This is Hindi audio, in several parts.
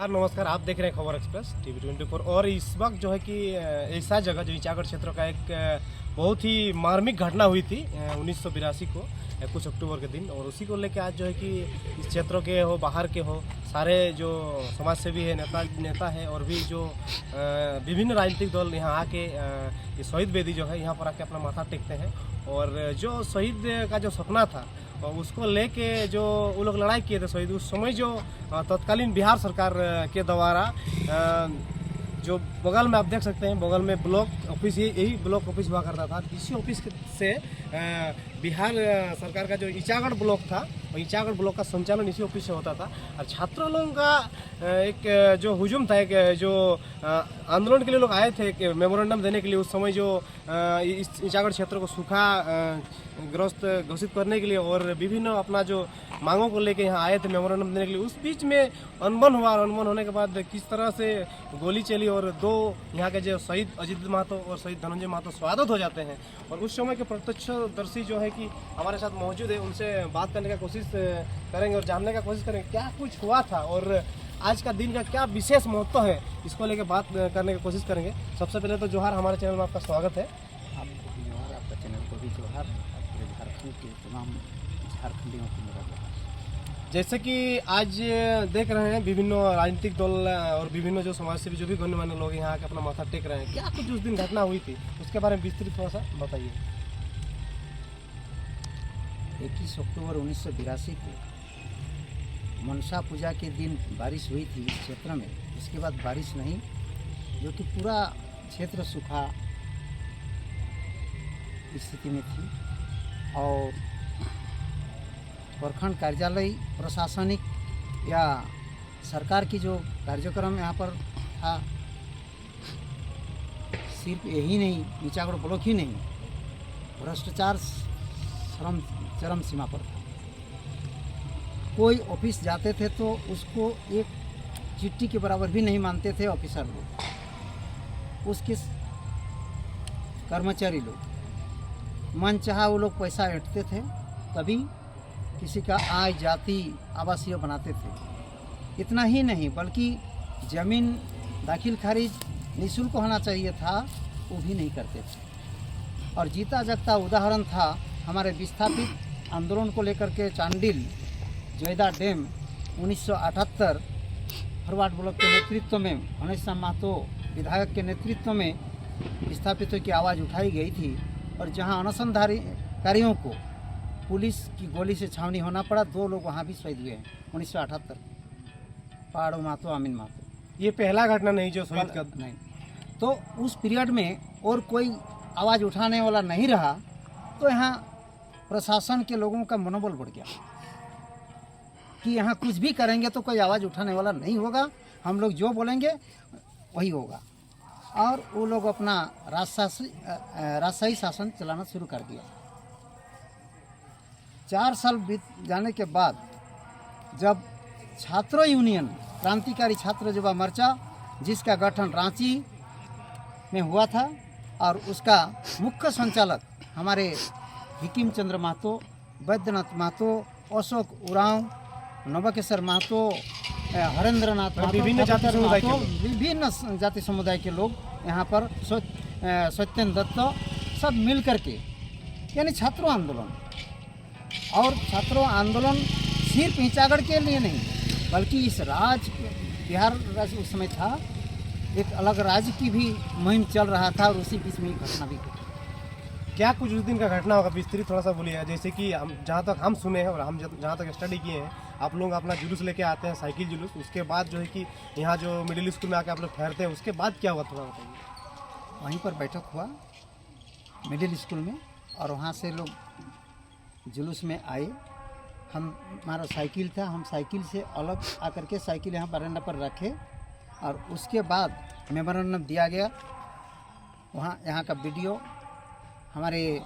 नमस्कार। आप देख रहे हैं खबर एक्सप्रेस टीवी 24 और इस वक्त जो है कि ऐसा जगह जो ईचागढ़ क्षेत्र का एक बहुत ही मार्मिक घटना हुई थी 1982 को 21 अक्टूबर के दिन। और उसी को लेकर आज जो है कि इस क्षेत्रों के हो बाहर के हो सारे जो समाज सेवी है नेता है और भी जो विभिन्न राजनीतिक दल यहाँ आके ये शहीद वेदी जो है यहाँ पर आके अपना माथा टेकते हैं। और जो शहीद का जो सपना था और उसको लेके जो वो लोग लड़ाई किए थे शहीद, उस समय जो तत्कालीन बिहार सरकार के द्वारा जो बगल में आप देख सकते हैं, बगल में ब्लॉक ऑफिस, यही ब्लॉक ऑफिस हुआ करता था। इसी ऑफिस से बिहार सरकार का जो ईचागढ़ ब्लॉक था, ईचागढ़ ब्लॉक का संचालन इसी ऑफिस से होता था। और छात्रों लोगों का एक जो हुजूम था, एक जो आंदोलन के लिए लोग आए थे एक मेमोरेंडम देने के लिए, उस समय जो इस ईचागढ़ क्षेत्र को सूखा ग्रस्त घोषित करने के लिए और विभिन्न अपना जो मांगों को लेके यहाँ आए थे मेमोरेंडम देने के लिए, उस बीच में अनबन हुआ। और अनबन होने के बाद किस तरह से गोली चली और दो यहाँ के जो शहीद अजित महतो और शहीद धनंजय महतो शहादत हो जाते हैं। और उस समय के प्रत्यक्षदर्शी जो है कि हमारे साथ मौजूद है, उनसे बात करने का कोशिश करेंगे और जानने का कोशिश करेंगे क्या कुछ हुआ था और आज का दिन का क्या विशेष महत्व है, इसको लेकर बात करने की कोशिश करेंगे। सबसे पहले तो जोहार, हमारे चैनल में आपका स्वागत है। आपको भी जोहार, आपका चैनल को भी जोहार, पूरे झारखंड के तमाम झारखंडियों को मेरा जोहार। जैसे कि आज देख रहे हैं विभिन्न राजनीतिक दल और विभिन्न जो समाज सेवी जो भी गणमान्य लोग यहाँ आके अपना माथा टेक रहे हैं, क्या कुछ उस दिन घटना हुई थी उसके बारे में विस्तृत थोड़ा सा बताइए। 21 अक्टूबर 1982 को मनसा पूजा के दिन बारिश हुई थी इस क्षेत्र में। इसके बाद बारिश नहीं, जो कि पूरा क्षेत्र सूखा स्थिति में थी। और प्रखंड कार्यालय प्रशासनिक या सरकार की जो कार्यक्रम यहाँ पर था, सिर्फ यही नहीं, ईचागढ़ ब्लॉक ही नहीं, भ्रष्टाचार चरम सीमा पर था। कोई ऑफिस जाते थे तो उसको एक चिट्ठी के बराबर भी नहीं मानते थे ऑफिसर लोग, उसके कर्मचारी लोग। मन चाहा वो लोग पैसा ऐंठते थे, तभी किसी का आय जाति आवासीय बनाते थे। इतना ही नहीं बल्कि ज़मीन दाखिल खारिज निःशुल्क होना चाहिए था, वो भी नहीं करते थे। और जीता जागता उदाहरण था हमारे विस्थापित आंदोलन को लेकर के चांडिल जोयदा डैम 1978 फरवार्ड ब्लॉक के नेतृत्व में घनश्याम महतो विधायक के नेतृत्व में विस्थापितों की आवाज़ उठाई गई थी। और जहां अनशनकारियों को पुलिस की गोली से छावनी होना पड़ा, 2 लोग वहां भी शहीद हुए हैं 1978, पहाड़ो महतो, अमीन महतो। ये पहला घटना नहीं जो शहीद का नहीं, तो उस पीरियड में और कोई आवाज़ उठाने वाला नहीं रहा, तो यहाँ प्रशासन के लोगों का मनोबल बढ़ गया कि यहाँ कुछ भी करेंगे तो कोई आवाज़ उठाने वाला नहीं होगा, हम लोग जो बोलेंगे वही होगा। और वो लोग अपना राजशाही शासन चलाना शुरू कर दिया। 4 साल बीत जाने के बाद जब छात्र यूनियन क्रांतिकारी छात्र युवा मोर्चा, जिसका गठन रांची में हुआ था और उसका मुख्य संचालक हमारे हिकिम चंद्र महतो, वैद्यनाथ महतो, अशोक उरांव, नवकेश्वर महतो, हरेंद्र नाथ महतो, विभिन्न जाति समुदाय के लोग यहाँ पर सत्येंद्र दत्त सब मिल करके, यानी छात्रों आंदोलन। और छात्रों आंदोलन सिर्फ ईचागढ़ के लिए नहीं बल्कि इस बिहार राज्य उस समय था, एक अलग राज्य की भी मुहिम चल रहा था। और उसी बीच में घटना भी हुई। क्या कुछ उस दिन का घटना होगा, विस्तृत थोड़ा सा बोलिए। जैसे कि हम जहाँ तक हम सुने हैं और हम जहाँ तक स्टडी किए हैं, आप लोग अपना जुलूस लेके आते हैं, साइकिल जुलूस, उसके बाद जो है कि यहाँ जो मिडिल स्कूल में आके आप लोग ठहरते हैं, उसके बाद क्या हुआ थोड़ा बताइए। वहीं पर बैठक हुआ मिडिल स्कूल में और वहाँ से लोग जुलूस में आए। हमारा साइकिल था, हम साइकिल से अलग आकर के साइकिल यहाँ बरामदा पर रखे और उसके बाद मेमोरेंडम दिया गया। वहाँ यहाँ का वीडियो हमारे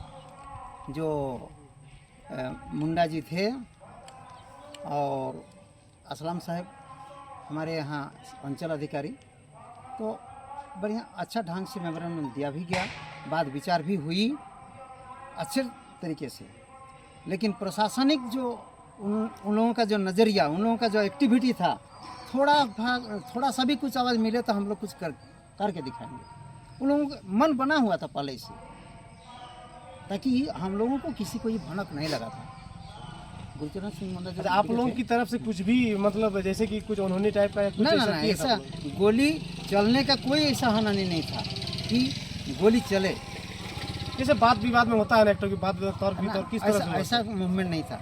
जो मुंडा जी थे और असलम साहब हमारे यहाँ अंचल अधिकारी, तो बढ़िया अच्छा ढंग से मेमोरेंडम दिया भी गया, बात विचार भी हुई अच्छे तरीके से। लेकिन प्रशासनिक जो उन लोगों का जो नज़रिया, उन लोगों का जो एक्टिविटी था, थोड़ा सा भी कुछ आवाज़ मिले तो हम लोग कुछ करके दिखाएंगे। उन लोगों का मन बना हुआ था पहले से, ताकि हम लोगों को किसी को ये भनक नहीं लगा था। गुरचरण सिंह मंडल अच्छा, आप लोगों की तरफ से कुछ भी मतलब जैसे कि कुछ उन्होंने टाइप का या कुछ ना ऐसा किया था ऐसा आप लोग? गोली चलने का कोई ऐसा हानि नहीं था कि गोली चले। जैसे बात विवाद में होता है ना, एक्टर की बात विवाद तौर ना, किस तरह से हुआ? ऐसा मूवमेंट नहीं था,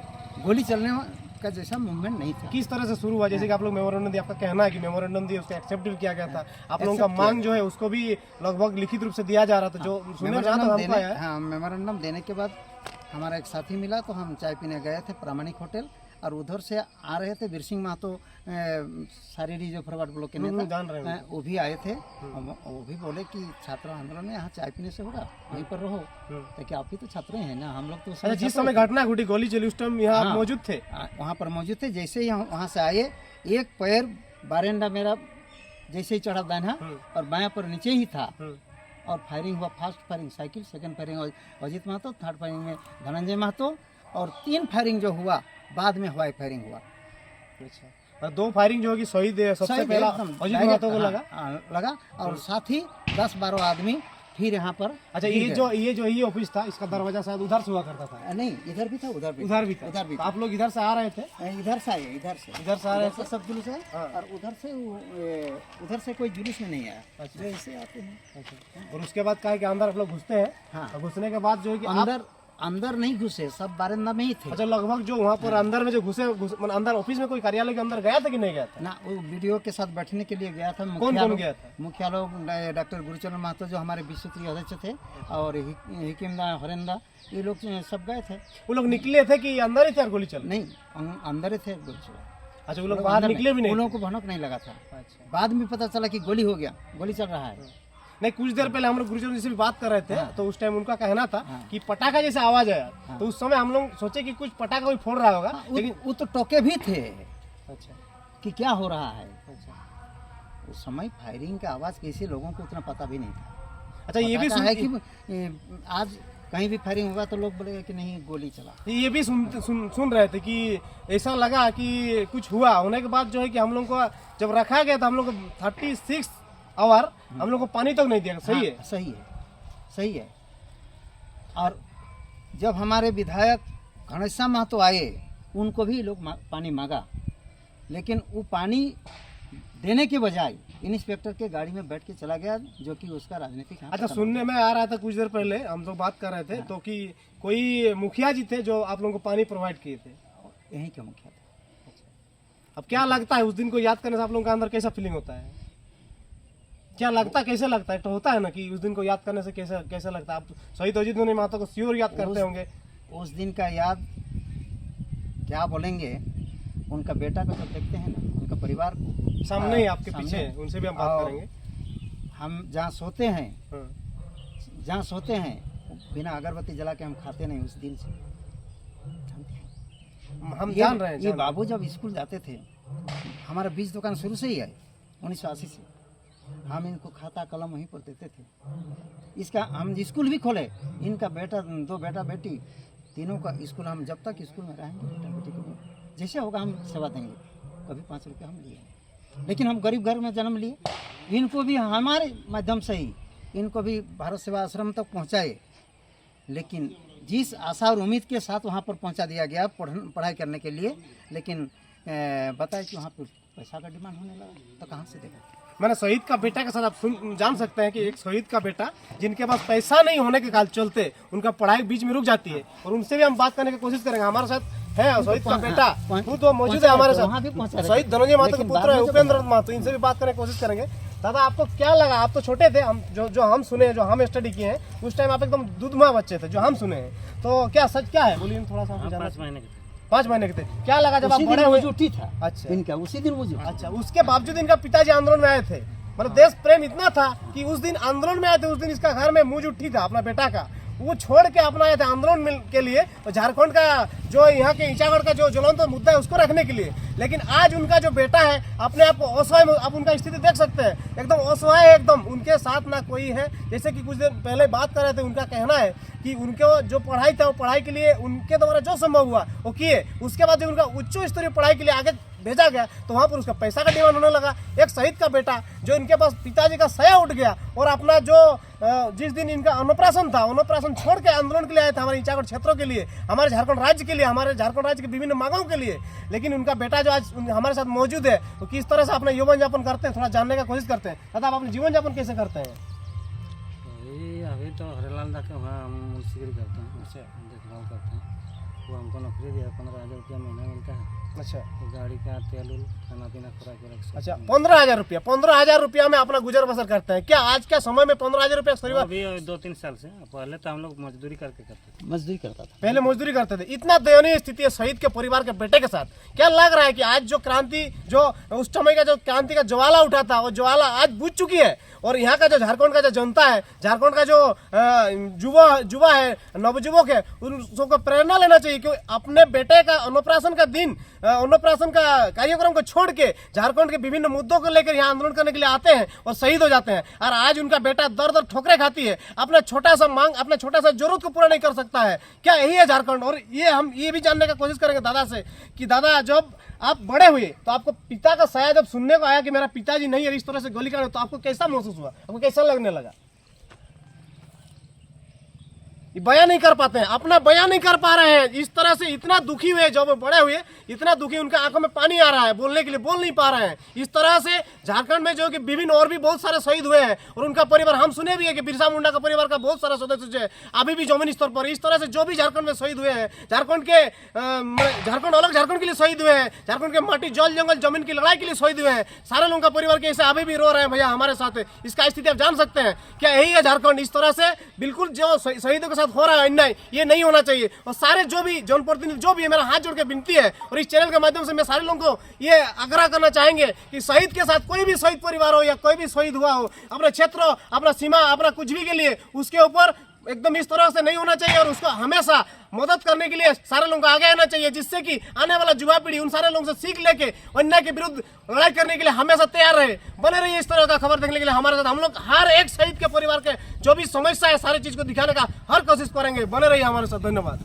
गोली चलने का जैसा मूवमेंट नहीं था। किस तरह से शुरू हुआ? जैसे कि आप लोग मेमोरेंडम दिया, आपका कहना है कि मेमोरेंडम दिया, उसका एक्सेप्ट भी किया गया था, आप लोगों का Accept मांग जो है उसको भी लगभग लिखित रूप से दिया जा रहा था, जो सुनने में जहाँ तक हमको आया है। हाँ, मेमोरेंडम देने के बाद हमारा एक साथी मिला तो हम चाय पीने गए थे प्रामाणिक होटल, और उधर से आ रहे थे वीर सिंह महतो शारीरी जो फॉरवर्ड ब्लॉक के नेता जान रहे हैं वो भी आए थे। वो भी बोले कि छात्र आंदोलन में यहाँ चाय पीने से होगा, वहीं पर रहो, ताकि आप ही तो छात्र हैं ना, हम लोग तो अच्छा, जिस समय घटना घटी, गोली चली, उस टाइम यहाँ आप मौजूद थे? वहाँ पर मौजूद थे। जैसे ही हम वहाँ से आए, एक पैर बारेंडा मेरा जैसे ही चढ़ा दाहिना और बायां पर नीचे ही था, और फायरिंग हुआ। First firing cycle, second firing Ajit Mahato, third firing में धनंजय महतो, और 3 फायरिंग जो हुआ बाद में हवाई फायरिंग हुआ। अच्छा, 2 फायरिंग जो होगी शहीद सबसे शहीद पहला एकदम अजीत direct, महतो को लगा, और साथ ही 10-12 आदमी फिर यहाँ पर। अच्छा, ये ऑफिस था, इसका दरवाजा शायद उधर से हुआ करता था? नहीं, इधर भी था, उधर भी था। तो आप लोग इधर से आ रहे थे? इधर से आए, इधर से आ रहे थे सब जुलूस है, और उधर से कोई जुलूस में नहीं आया, जो ऐसे आते हैं। अच्छा, और उसके बाद क्या है कि अंदर आप लोग घुसते हैं? हाँ। और घुसने के बाद जो है कि अंदर नहीं घुसे, सब बारंदा में ही थे। अच्छा, लगभग जो वहाँ पर अंदर में जो घुसे मतलब अंदर ऑफिस में कोई कार्यालय के अंदर गया था कि नहीं गया था? ना, वो वीडियो के साथ बैठने के लिए गया था। कौन गया था? मुखिया लोग डॉक्टर गुरुचरण महतो जो हमारे विश्व स्तरीय अध्यक्ष थे, और हिकिमदा हरेंदा, ये लोग सब गए थे। वो लोग निकले थे कि अंदर ही थे गोली चल? नहीं, अंदर ही थे गोली चला। अच्छा, वो लोग बाहर निकले भी नहीं? उन लोगों को भनक नहीं लगा था। अच्छा, बाद में पता चला कि गोली हो गया, गोली चल रहा है। नहीं, कुछ देर पहले हम लोग गुरुजन जी से भी बात कर रहे थे, तो उस टाइम उनका कहना था कि पटाखा जैसे आवाज आया, तो उस समय हम लोग सोचे कि कुछ पटाखा कोई फोड़ रहा होगा, लेकिन वो तो टोके भी थे। अच्छा, कि क्या हो रहा है। अच्छा, उस समय फायरिंग का आवाज़ कैसे, लोगों को उतना पता भी नहीं था। अच्छा, ये भी है कि आज कहीं भी फायरिंग होगा तो लोग बोलेंगे कि नहीं गोली चला। ये भी सुन रहे थे कि ऐसा लगा कि कुछ हुआ, होने के बाद जो है कि हम लोग को जब रखा गया था, हम लोग को 36 आवर हम लोग को पानी तक नहीं दिया। सही है? सही है। और जब हमारे विधायक घनश्याम महतो आए, उनको भी लोग पानी मांगा, लेकिन वो पानी देने के बजाय इंस्पेक्टर के गाड़ी में बैठ के चला गया, जो कि उसका राजनीतिक। अच्छा, सुनने में आ रहा था कुछ देर पहले, हम लोग बात कर रहे थे, तो कि कोई मुखिया जी थे जो आप लोगों को पानी प्रोवाइड किए थे? यहीं के मुखिया थे। अब क्या लगता है, उस दिन को याद करने से आप लोगों के अंदर कैसा फीलिंग होता है? क्या लगता है, कैसे लगता है? तो होता है ना कि उस दिन को याद करने से कैसा लगता है? आप शहीद अजीत महतो को श्योर याद करते होंगे। उस दिन का याद क्या बोलेंगे, उनका बेटा को जब देखते हैं ना, उनका परिवार सामने ही आपके पीछे, उनसे भी हम बात करेंगे। हम जहाँ सोते हैं बिना अगरबत्ती जला के हम खाते नहीं उस दिन से। हम जान रहे हैं। ये बाबू जब स्कूल जाते थे, हमारा बीज दुकान शुरू से ही है 1980 से, हम इनको खाता कलम वहीं पर देते थे। इसका हम स्कूल भी खोले, इनका बेटा, 2 बेटा बेटी, तीनों का स्कूल, हम जब तक स्कूल में रहेंगे बेटा बेटी को जैसे होगा हम सेवा देंगे। कभी 5 रुपये हम लिए, लेकिन हम गरीब घर में जन्म लिए, इनको भी हमारे माध्यम से ही इनको भी भारत सेवा आश्रम तक पहुंचाए। लेकिन जिस आशा और उम्मीद के साथ वहाँ पर पहुंचा दिया गया पढ़ाई करने के लिए, लेकिन बताए कि वहाँ पर पैसा का डिमांड होने लगा, तो कहाँ से देगा। मैंने शहीद का बेटा के साथ आप जान सकते हैं कि एक शहीद का बेटा जिनके पास पैसा नहीं होने के कारण चलते उनका पढ़ाई बीच में रुक जाती है, और उनसे भी हम बात करने की कोशिश करेंगे। हमारे साथ है शहीद का बेटा, खुद वो मौजूद है हमारे साथ, शहीद धनंजय महतो के पुत्र है उपेंद्र महतो, इनसे भी बात करने की कोशिश करेंगे। दादा, आपको क्या लगा? आप तो छोटे थे, हम जो हम सुने, जो हम स्टडी किए हैं, उस टाइम आप एकदम दूधमा बच्चे थे, जो हम सुने हैं, तो क्या सच क्या है? बोलिए थोड़ा सा। 5 महीने के थे। क्या लगा जब आप बड़े हुए? उठी था। अच्छा, इनका उसी दिन मुझे। अच्छा, उसके बावजूद इनका पिताजी आंदोलन में आए थे, मतलब देश प्रेम इतना था कि उस दिन आंदोलन में आए थे। उस दिन इसका घर में मुंह उठी था अपना बेटा का, वो छोड़ के अपना आए थे आंदोलन के लिए, तो झारखंड का जो यहाँ के ईचागढ़ का जो ज्वलंत मुद्दा है उसको रखने के लिए। लेकिन आज उनका जो बेटा है अपने आप को असहाय, आप उनका स्थिति देख सकते हैं, एकदम असहाय है, एकदम उनके साथ ना कोई है। जैसे कि कुछ दिन पहले बात कर रहे थे, उनका कहना है कि उनके जो पढ़ाई था वो पढ़ाई के लिए उनके द्वारा जो संभव हुआ वो किए, उसके बाद उनका उच्च स्तरीय पढ़ाई के लिए आगे भेजा गया तो वहाँ पर उसका पैसा का डिमांड होने लगा। एक शहीद का बेटा जो इनके पास पिताजी का सया उठ गया और अपना जो जिस दिन इनका अन्नप्राशन था, अन्नप्राशन छोड़ के आंदोलन के लिए आए थे हमारे ईचागढ़ क्षेत्रों के लिए, हमारे झारखंड राज्य के लिए, हमारे झारखंड राज्य की विभिन्न मांगों के लिए, लेकिन उनका बेटा जो आज हमारे साथ मौजूद है वो किस तरह से अपना जीवन यापन करते हैं थोड़ा जानने का कोशिश करते हैं। दादा, आप अपने जीवन यापन कैसे करते हैं? अभी तो हरेलाल जाके वहाँ हम मुंशीगिरी करते हैं, अच्छा देखभाल करते हैं। वो हमको नौकरी दिया, 15,000 रुपया महीना मिलता है। अच्छा तो गाड़ी का तेल उल खाना पीना खुराक वराक। अच्छा 15,000 रुपया में अपना गुजर बसर करते हैं क्या? आज के समय में 15,000 रुपया परिवार अभी 2-3 साल से, पहले तो हम लोग मजदूरी करके करते थे। मजदूरी करता था। पहले मजदूरी करते थे। इतना दयनीय स्थिति है शहीद के परिवार के बेटे के साथ। क्या लग रहा है कि आज जो क्रांति, जो उस समय का जो क्रांति का ज्वाला उठा था, वो ज्वाला आज बुझ चुकी है और यहाँ का जो झारखंड का जो जनता है, झारखंड का जो युवा है, नवयुवक है, उन सबको प्रेरणा लेना चाहिए कि अपने बेटे का अन्नप्राशन का दिन, अन्नप्राशन का कार्यक्रम को छोड़ के झारखंड के विभिन्न मुद्दों को लेकर यहाँ आंदोलन करने के लिए आते हैं और शहीद हो जाते हैं। और आज उनका बेटा दर दर ठोकरे खाती है, अपना छोटा सा मांग, अपना छोटा सा जरूरत को पूरा नहीं कर सकता है। क्या यही है झारखंड? और ये हम ये भी जानने का कोशिश करेंगे दादा से कि दादा, जब आप बड़े हुए तो आपको पिता का साया जब सुनने को आया कि मेरा पिताजी नहीं है, इस तरह से गोली कांड, तो आपको कैसा महसूस हुआ? आपको कैसा लगने लगा? ये बयान नहीं कर पाते हैं, अपना बयान नहीं कर पा रहे हैं। इस तरह से इतना दुखी हुए, जब बड़े हुए इतना दुखी, उनके आंखों में पानी आ रहा है, बोलने के लिए बोल नहीं पा रहे हैं। इस तरह से झारखंड में जो कि विभिन्न और भी बहुत सारे शहीद हुए हैं और उनका परिवार, हम सुने भी है कि बिरसा मुंडा का परिवार का बहुत सारा सदस्य जो है अभी भी जमीनी स्तर पर, इस तरह से जो भी झारखंड में शहीद हुए हैं, झारखंड अलग झारखंड के लिए शहीद हुए हैं, झारखंड के माटी जल जंगल जमीन की लड़ाई के लिए शहीद हुए हैं, सारे लोगों का परिवार के ऐसे अभी भी रो रहे हैं भैया हमारे साथ। इसका स्थिति आप जान सकते हैं। क्या यही है झारखंड? इस तरह से बिल्कुल जो शहीदों के साथ हो रहा है अन्याय, ये नहीं होना चाहिए। और सारे जो भी जनप्रतिनिधि जो भी है, मेरा हाथ जोड़ के विनती है और इस चैनल के माध्यम से मैं सारे लोगों को ये आग्रह करना चाहेंगे कि शहीद के साथ कोई भी शहीद परिवार हो या कोई भी शहीद हुआ हो, अपने क्षेत्र, अपना सीमा, अपना कुछ भी के लिए उसके ऊपर एकदम इस तरह से नहीं होना चाहिए और उसको हमेशा मदद करने के लिए सारे लोगों को आगे आना चाहिए, जिससे कि आने वाला युवा पीढ़ी उन सारे लोगों से सीख लेके अन्याय के विरुद्ध लड़ाई करने के लिए हमेशा तैयार रहे। बने रहिए इस तरह का खबर देखने के लिए हमारे साथ। हम लोग हर एक शहीद के परिवार के जो भी समस्या है, सारी चीज को दिखाने का हर कोशिश करेंगे। बने रहिए हमारे साथ। धन्यवाद।